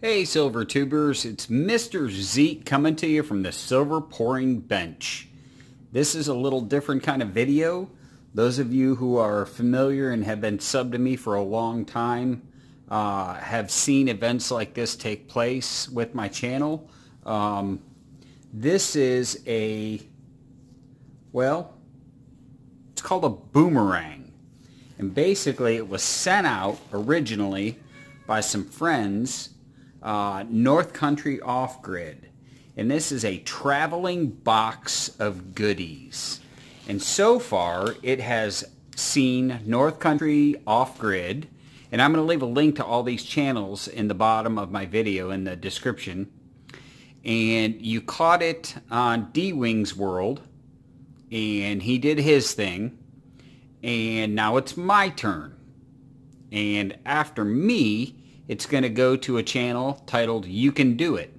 Hey Silver Tubers, it's Mr. Zeke coming to you from the Silver Pouring Bench. This is a little different kind of video. Those of you who are familiar and have been subbed to me for a long time have seen events like this take place with my channel. This is it's called a boomerang. And basically it was sent out originally by some friends, North Country Off-Grid, and this is a traveling box of goodies. And so far it has seen North Country Off-Grid, and I'm going to leave a link to all these channels in the bottom of my video in the description. And you caught it on DWINGS World, and he did his thing, and now it's my turn. And after me, it's going to go to a channel titled You Can Do It.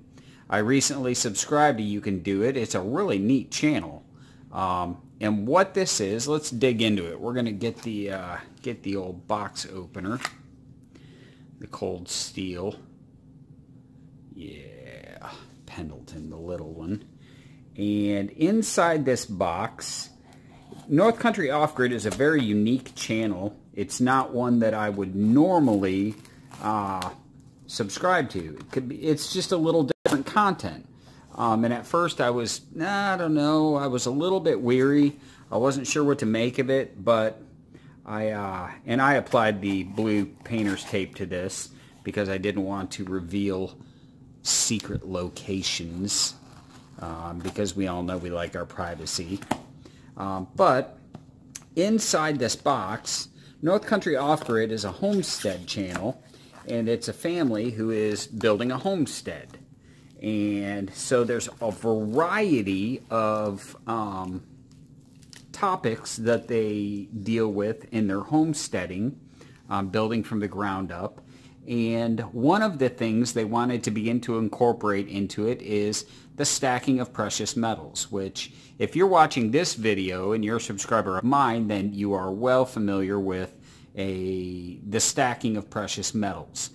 I recently subscribed to You Can Do It. It's a really neat channel. And what this is, let's dig into it. We're going to get the old box opener, the cold steel. Yeah, Pendleton, the little one. And inside this box, North Country Off-Grid is a very unique channel. It's not one that I would normally subscribe to. It's just a little different content. And at first I was, I don't know, I was a little bit weary. I wasn't sure what to make of it, but I applied the blue painter's tape to this because I didn't want to reveal secret locations, because we all know we like our privacy. But inside this box, North Country Off-Grid is a homestead channel, and it's a family who is building a homestead. And so there's a variety of topics that they deal with in their homesteading, building from the ground up. And one of the things they wanted to begin to incorporate into it is the stacking of precious metals, which if you're watching this video and you're a subscriber of mine, then you are well familiar with the stacking of precious metals.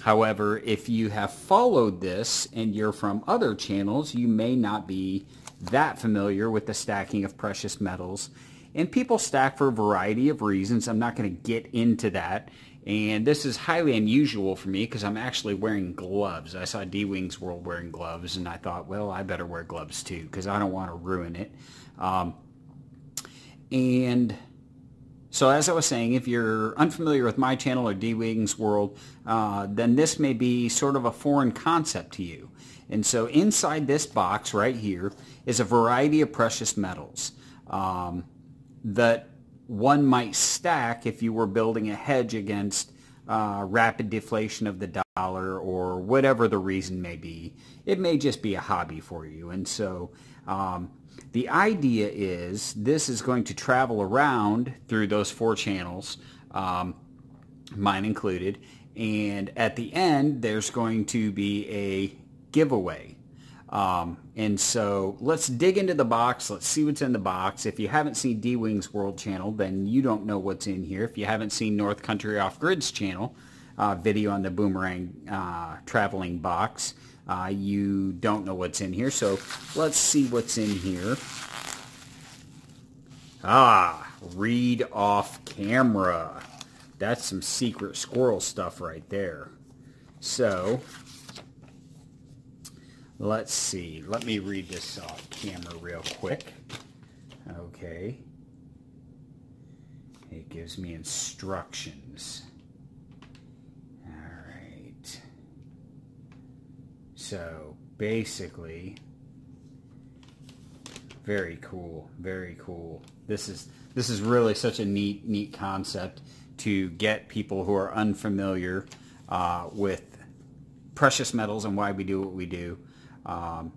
However, if you have followed this and you're from other channels, you may not be that familiar with the stacking of precious metals. And people stack for a variety of reasons. I'm not going to get into that. And this is highly unusual for me because I'm actually wearing gloves. I saw DWINGS World wearing gloves, and I thought, well, I better wear gloves too because I don't want to ruin it. And so as I was saying, if you're unfamiliar with my channel or DWINGS World, then this may be sort of a foreign concept to you. And so inside this box right here is a variety of precious metals that one might stack if you were building a hedge against rapid deflation of the dollar or whatever the reason may be. It may just be a hobby for you. And so the idea is this is going to travel around through those 4 channels, mine included, and at the end there's going to be a giveaway. And so let's dig into the box. Let's see what's in the box. If you haven't seen DWINGS World channel, then you don't know what's in here. If you haven't seen North Country Off-Grid's channel, video on the Boomerang traveling box, you don't know what's in here. So let's see what's in here. Read off camera. That's some secret squirrel stuff right there. So let's see. Let me read this off camera real quick. Okay. It gives me instructions. Alright. So basically, very cool. Very cool. This is really such a neat concept to get people who are unfamiliar with precious metals and why we do what we do. And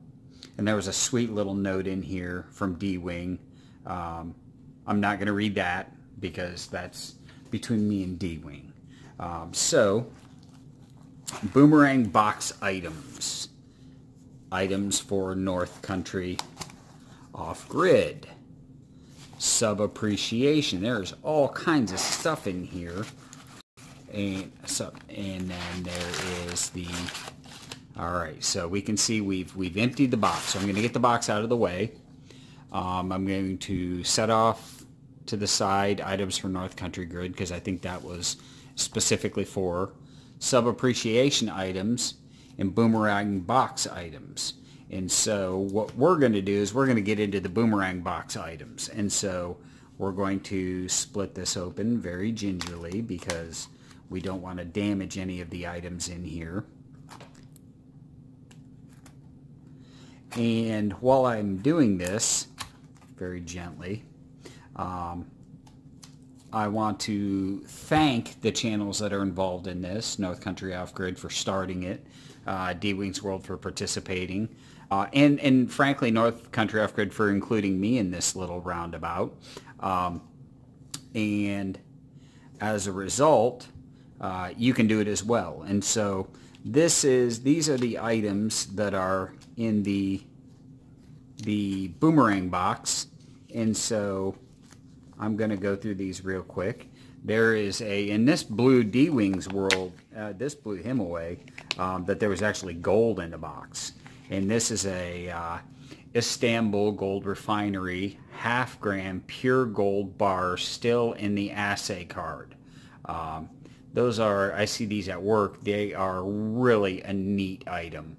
there was a sweet little note in here from DWING. I'm not going to read that because that's between me and DWING. So, Boomerang Box Items. Items for North Country Off-Grid. Sub appreciation. There's all kinds of stuff in here. And then there is the All right, so we can see we've emptied the box. So I'm going to get the box out of the way. I'm going to set off to the side items for North Country Grid because I think that was specifically for sub-appreciation items and Boomerang Box Items. And so what we're going to do is we're going to get into the Boomerang Box Items. And so we're going to split this open very gingerly because we don't want to damage any of the items in here. And while I'm doing this, very gently, I want to thank the channels that are involved in this. North Country Off-Grid for starting it, DWINGS World for participating, and frankly North Country Off-Grid for including me in this little roundabout. And as a result, you can do it as well. And so these are the items that are in the Boomerang box. And so I'm going to go through these real quick. There is in this blew DWINGS World, this blew him away, that there was actually gold in the box. And this is a Istanbul Gold Refinery half-gram pure gold bar still in the assay card. Those are, I see these at work, they are really a neat item.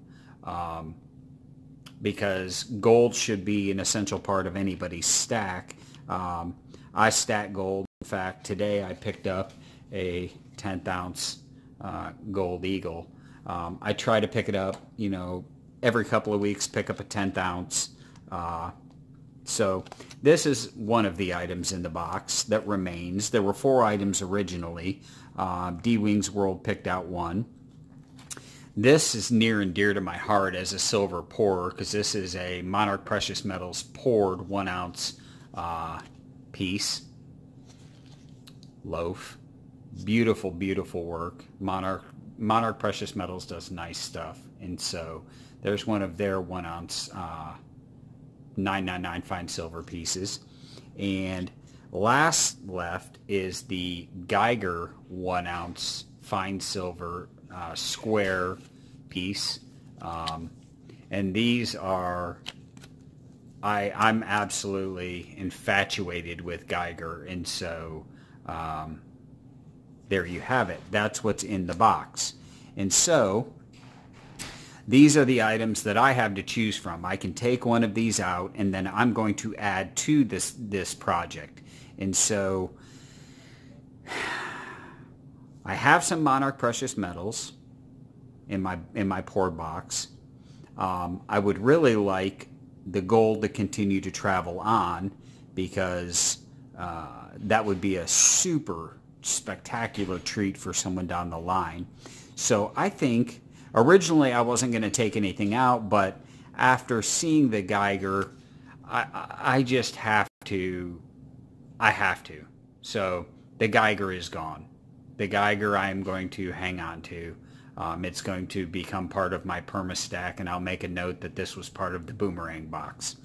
Because gold should be an essential part of anybody's stack. I stack gold. In fact, today I picked up a 10th ounce gold eagle. I try to pick it up, you know, every couple of weeks, pick up a 10th ounce. So this is one of the items in the box that remains. There were 4 items originally. DWINGS World picked out one. This is near and dear to my heart as a silver pourer because this is a Monarch Precious Metals poured 1 ounce piece. Loaf. Beautiful, beautiful work. Monarch Precious Metals does nice stuff. And so there's one of their 1 ounce 999 fine silver pieces. And last left is the Geiger 1 ounce fine silver square piece. And these are, I'm absolutely infatuated with Geiger, and so there you have it. That's what's in the box. And so these are the items that I have to choose from. I can take one of these out and then I'm going to add to this project. And so I have some Monarch Precious Metals in my pour box. I would really like the gold to continue to travel on because that would be a super spectacular treat for someone down the line. So I think originally I wasn't going to take anything out, but after seeing the Geiger, I just have to. I have to. So the Geiger is gone. The Geiger I am going to hang on to. It's going to become part of my perma stack, and I'll make a note that this was part of the Boomerang box.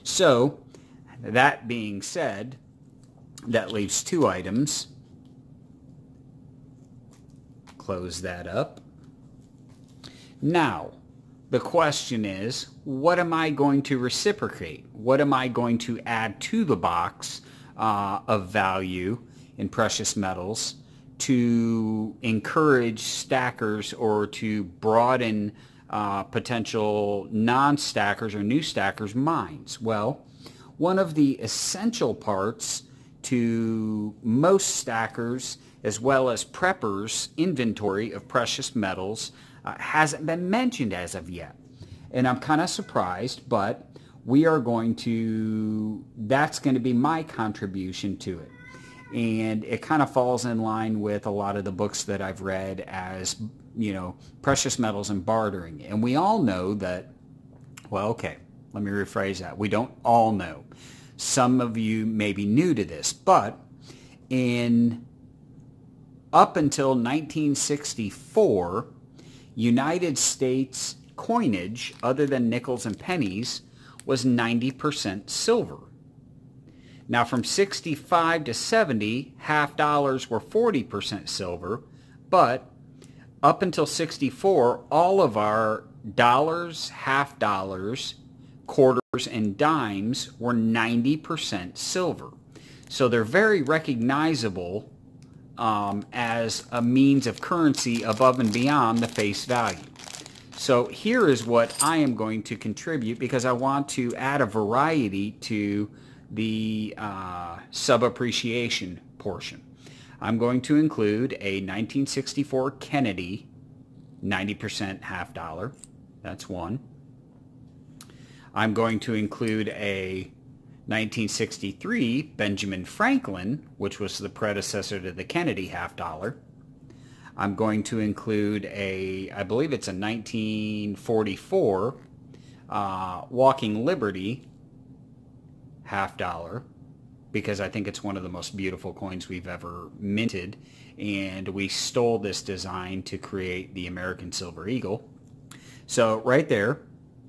So that being said, that leaves 2 items. Close that up. Now, the question is, what am I going to reciprocate? What am I going to add to the box of value in precious metals to encourage stackers or to broaden potential non-stackers or new stackers' minds? Well, one of the essential parts to most stackers as well as preppers' inventory of precious metals hasn't been mentioned as of yet. And I'm kind of surprised, but we are going to, that's going to be my contribution to it. And it kind of falls in line with a lot of the books that I've read as, you know, precious metals and bartering. And we all know that, well, okay, let me rephrase that. We don't all know. Some of you may be new to this, but up until 1964, United States coinage, other than nickels and pennies, was 90% silver. Now from 65 to 70, half dollars were 40% silver, but up until 64, all of our dollars, half dollars, quarters, and dimes were 90% silver. So they're very recognizable as a means of currency above and beyond the face value. So here is what I am going to contribute, because I want to add a variety to the sub-appreciation portion. I'm going to include a 1964 Kennedy 90% half dollar. That's one. I'm going to include a 1963 Benjamin Franklin, which was the predecessor to the Kennedy half dollar. I'm going to include I believe it's a 1944 Walking Liberty half dollar, because I think it's one of the most beautiful coins we've ever minted, and we stole this design to create the American Silver Eagle. So right there,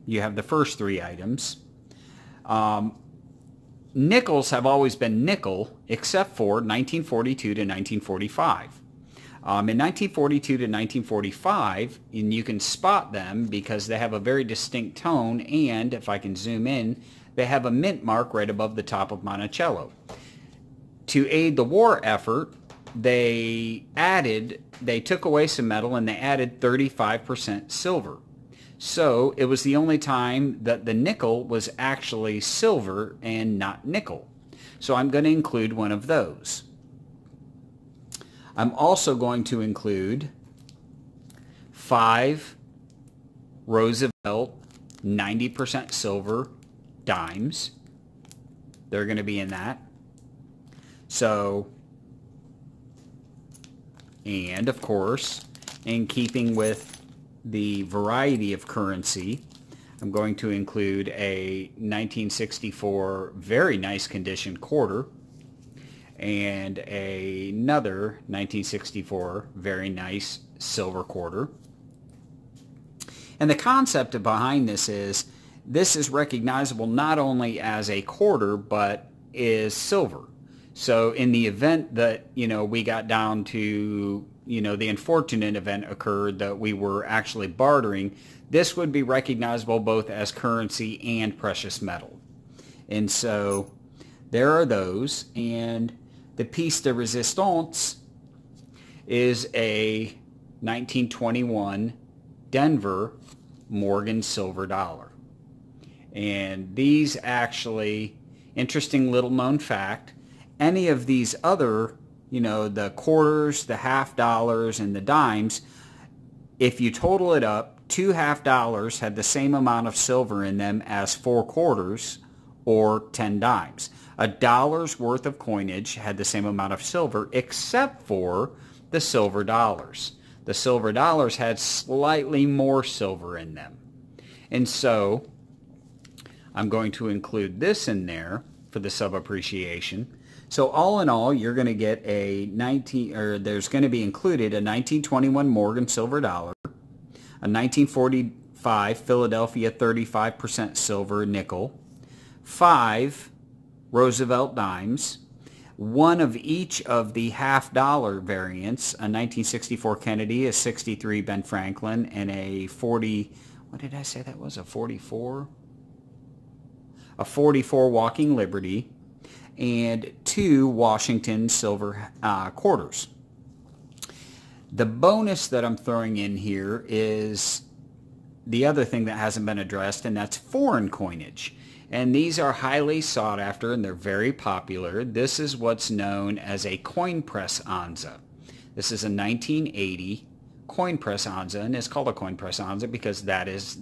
you have the first three items. Nickels have always been nickel, except for 1942 to 1945. In 1942 to 1945, and you can spot them because they have a very distinct tone, and if I can zoom in, they have a mint mark right above the top of Monticello. To aid the war effort, they took away some metal and they added 35% silver. So it was the only time that the nickel was actually silver and not nickel. So I'm going to include one of those. I'm also going to include 5 Roosevelt 90% silver dimes. They're going to be in that. So, and of course, in keeping with the variety of currency, I'm going to include a 1964 very nice condition quarter and another 1964 very nice silver quarter. And the concept behind this is recognizable not only as a quarter, but is silver. So in the event that, we got down to, the unfortunate event occurred that we were actually bartering, this would be recognizable both as currency and precious metal. And so there are those. And the piece de resistance is a 1921 Denver Morgan silver dollar. And these actually, interesting little known fact, any of these other, the quarters, the half dollars, and the dimes, if you total it up, 2 half dollars had the same amount of silver in them as 4 quarters or 10 dimes. A dollar's worth of coinage had the same amount of silver, except for the silver dollars. The silver dollars had slightly more silver in them. And so I'm going to include this in there for the sub-appreciation. So all in all, you're going to get there's going to be included a 1921 Morgan silver dollar, a 1945 Philadelphia 35% silver nickel, 5 Roosevelt dimes, one of each of the half dollar variants, a 1964 Kennedy, a 63 Ben Franklin, and a 40, what did I say that was, a 44? A 44 Walking Liberty, and 2 Washington silver quarters. The bonus that I'm throwing in here is the other thing that hasn't been addressed, and that's foreign coinage. And these are highly sought after and they're very popular. This is what's known as a coin press onza. This is a 1980 coin press onza, and it's called a coin press onza because that is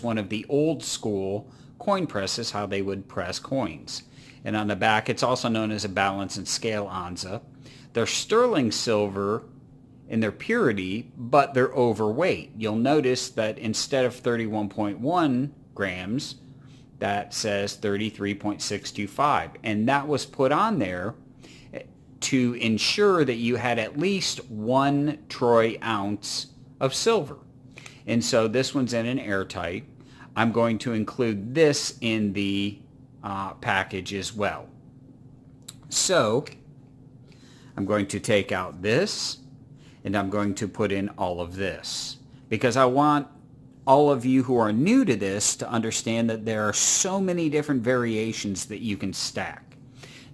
one of the old school coin presses, how they would press coins. And on the back, it's also known as a balance and scale onza. They're sterling silver in their purity, but they're overweight. You'll notice that instead of 31.1 grams, that says 33.625. And that was put on there to ensure that you had at least 1 troy ounce of silver. And so this one's in an airtight. I'm going to include this in the package as well. So I'm going to take out this and I'm going to put in all of this because I want all of you who are new to this to understand that there are so many different variations that you can stack.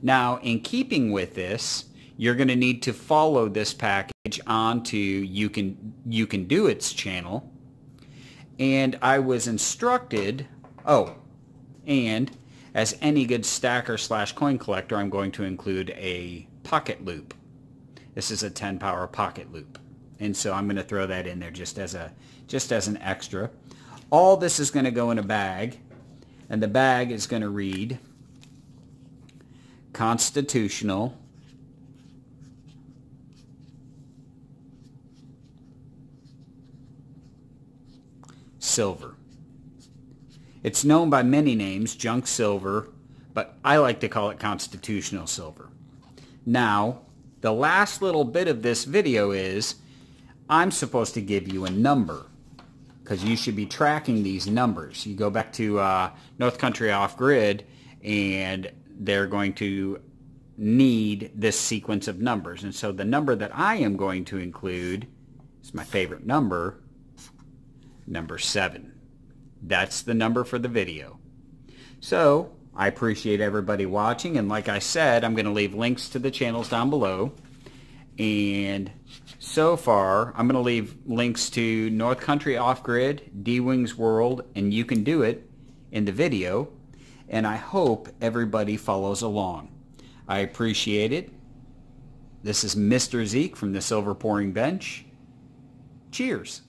Now, in keeping with this, you're going to need to follow this package onto You Can Do It's channel. And I was instructed, and as any good stacker / coin collector, I'm going to include a pocket loop. This is a 10 power pocket loop. And so I'm going to throw that in there just as an extra. All this is going to go in a bag, and the bag is going to read Constitutional Silver. It's known by many names, junk silver, but I like to call it constitutional silver. Now, the last little bit of this video is I'm supposed to give you a number because you should be tracking these numbers. You go back to North Country Off Grid and they're going to need this sequence of numbers. And so the number that I am going to include is my favorite number, number 7. That's the number for the video. So I appreciate everybody watching, and like I said, I'm going to leave links to the channels down below. And so far, I'm going to leave links to North Country Off Grid, DWINGS World, and You Can Do It in the video. And I hope everybody follows along. I appreciate it. This is Mr. Zeke from the Silver Pouring Bench. Cheers.